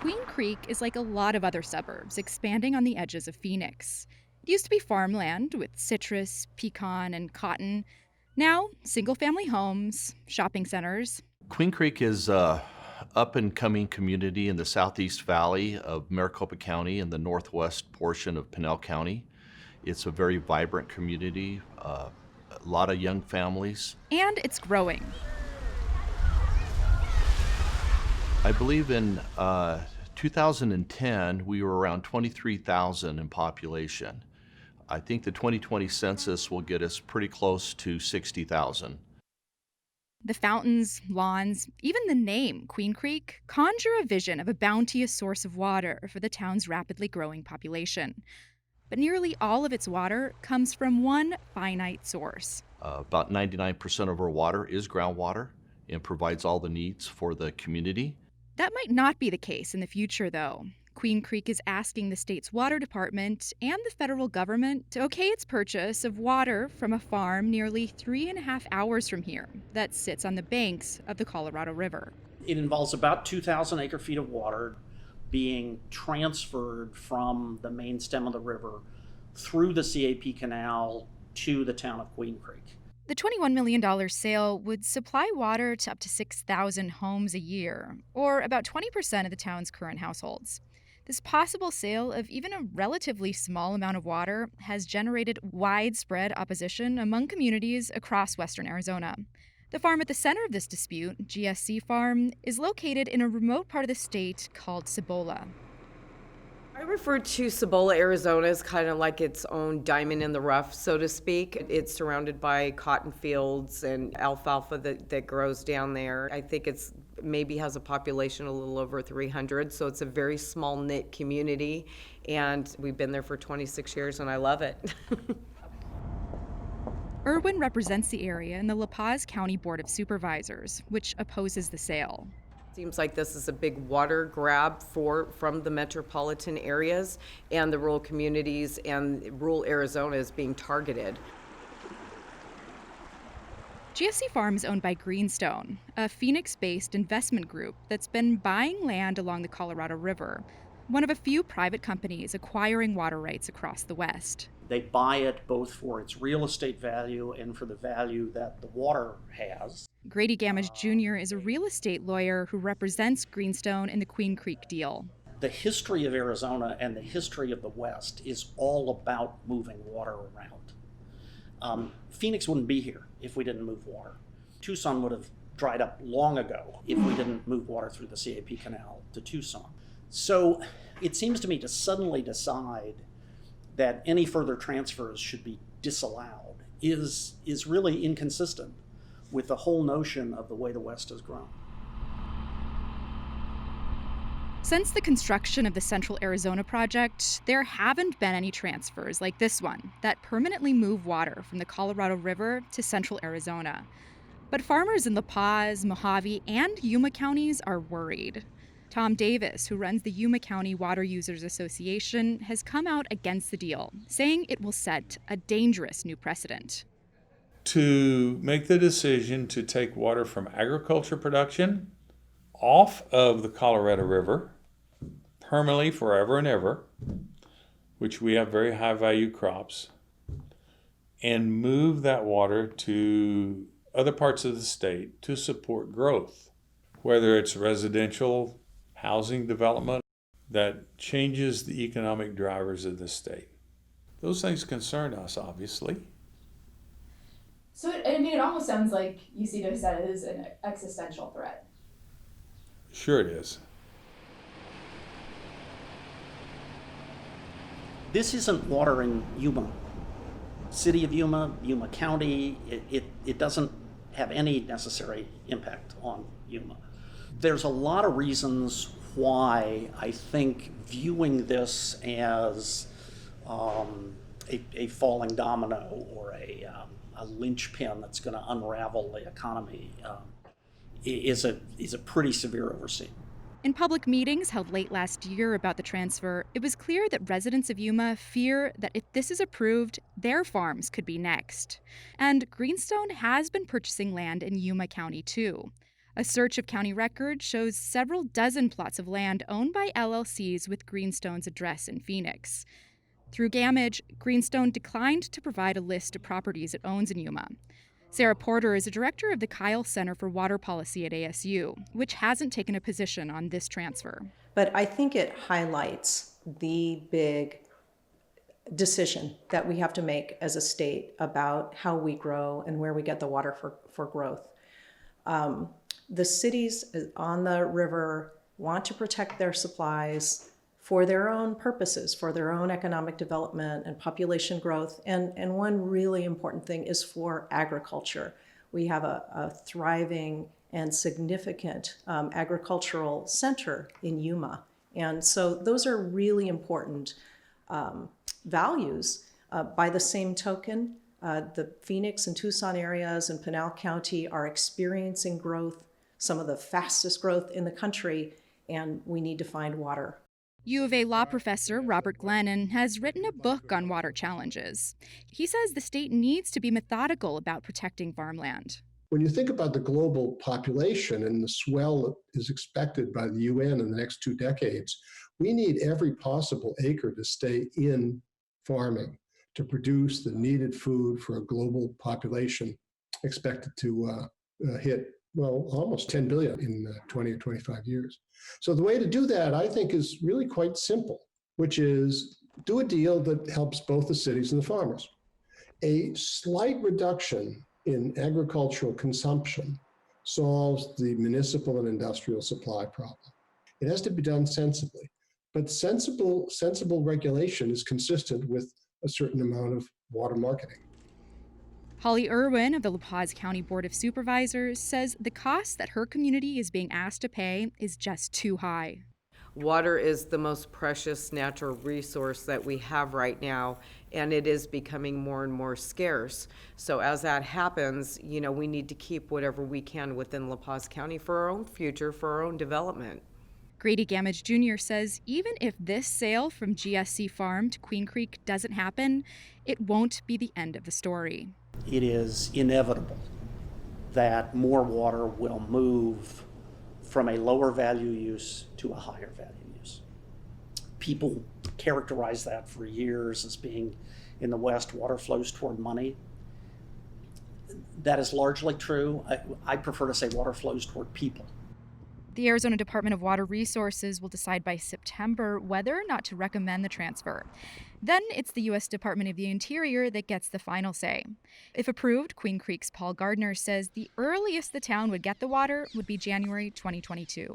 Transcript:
Queen Creek is like a lot of other suburbs, expanding on the edges of Phoenix. It used to be farmland with citrus, pecan, and cotton. Now, single family homes, shopping centers. Queen Creek is a up and coming community in the southeast valley of Maricopa County and the northwest portion of Pinell County. It's a very vibrant community, a lot of young families. And it's growing. I believe in 2010, we were around 23,000 in population. I think the 2020 census will get us pretty close to 60,000. The fountains, lawns, even the name, Queen Creek, conjure a vision of a bounteous source of water for the town's rapidly growing population. But nearly all of its water comes from one finite source. About 99% of our water is groundwater and provides all the needs for the community. That might not be the case in the future, though. Queen Creek is asking the state's water department and the federal government to okay its purchase of water from a farm nearly 3.5 hours from here that sits on the banks of the Colorado River. It involves about 2,000 acre feet of water being transferred from the main stem of the river through the CAP canal to the town of Queen Creek. The $21 million sale would supply water to up to 6,000 homes a year, or about 20% of the town's current households. This possible sale of even a relatively small amount of water has generated widespread opposition among communities across western Arizona. The farm at the center of this dispute, GSC Farm, is located in a remote part of the state called Cibola. I refer to Cibola, Arizona as kind of like its own diamond in the rough, so to speak. It's surrounded by cotton fields and alfalfa that grows down there. I think it's maybe has a population a little over 300, so it's a very small knit community, and we've been there for 26 years and I love it. Irwin represents the area in the La Paz County Board of Supervisors, which opposes the sale. Seems like this is a big water grab from the metropolitan areas, and the rural communities and rural Arizona is being targeted. GSC Farm is owned by Greenstone, a Phoenix-based investment group that's been buying land along the Colorado River, one of a few private companies acquiring water rights across the West. They buy it both for its real estate value and for the value that the water has. Grady Gamage Jr. is a real estate lawyer who represents Greenstone in the Queen Creek deal. The history of Arizona and the history of the West is all about moving water around. Phoenix wouldn't be here if we didn't move water. Tucson would have dried up long ago if we didn't move water through the CAP canal to Tucson. So it seems to me to suddenly decide that any further transfers should be disallowed is really inconsistent with the whole notion of the way the West has grown. Since the construction of the Central Arizona project, there haven't been any transfers like this one that permanently move water from the Colorado River to Central Arizona. But farmers in La Paz, Mojave, and Yuma counties are worried. Tom Davis, who runs the Yuma County Water Users Association, has come out against the deal, saying it will set a dangerous new precedent. To make the decision to take water from agriculture production off of the Colorado River permanently forever and ever, which we have very high value crops, and move that water to other parts of the state to support growth, whether it's residential housing development that changes the economic drivers of the state. Those things concern us, obviously. So, it almost sounds like you see this as an existential threat. Sure it is. This isn't water in Yuma. City of Yuma, Yuma County, it doesn't have any necessary impact on Yuma. There's a lot of reasons why I think viewing this as a falling domino or a linchpin that's going to unravel the economy is a pretty severe overseeing. In public meetings held late last year about the transfer, it was clear that residents of Yuma fear that if this is approved, their farms could be next. And Greenstone has been purchasing land in Yuma County, too. A search of county records shows several dozen plots of land owned by LLCs with Greenstone's address in Phoenix. Through Gamage, Greenstone declined to provide a list of properties it owns in Yuma. Sarah Porter is a director of the Kyle Center for Water Policy at ASU, which hasn't taken a position on this transfer. But I think it highlights the big decision that we have to make as a state about how we grow and where we get the water for growth. The cities on the river want to protect their supplies for their own purposes, for their own economic development and population growth. And one really important thing is for agriculture. We have a thriving and significant agricultural center in Yuma. And so those are really important values. By the same token, the Phoenix and Tucson areas and Pinal County are experiencing growth, some of the fastest growth in the country, and we need to find water. U of A law professor Robert Glennon has written a book on water challenges. He says the state needs to be methodical about protecting farmland. When you think about the global population and the swell that is expected by the UN in the next 2 decades, we need every possible acre to stay in farming to produce the needed food for a global population expected to hit, well, almost 10 billion in 20 or 25 years. So the way to do that, I think, is really quite simple, which is do a deal that helps both the cities and the farmers. A slight reduction in agricultural consumption solves the municipal and industrial supply problem. It has to be done sensibly, but sensible regulation is consistent with a certain amount of water marketing. Holly Irwin of the La Paz County Board of Supervisors says the cost that her community is being asked to pay is just too high. Water is the most precious natural resource that we have right now, and it is becoming more and more scarce. So as that happens, we need to keep whatever we can within La Paz County for our own future, for our own development. Grady Gamage Jr. says even if this sale from GSC Farm to Queen Creek doesn't happen, it won't be the end of the story. It is inevitable that more water will move from a lower value use to a higher value use. People characterize that for years as being, in the West, water flows toward money. That is largely true. I prefer to say water flows toward people. The Arizona Department of Water Resources will decide by September whether or not to recommend the transfer. Then it's the U.S. Department of the Interior that gets the final say. If approved, Queen Creek's Paul Gardner says the earliest the town would get the water would be January 2022.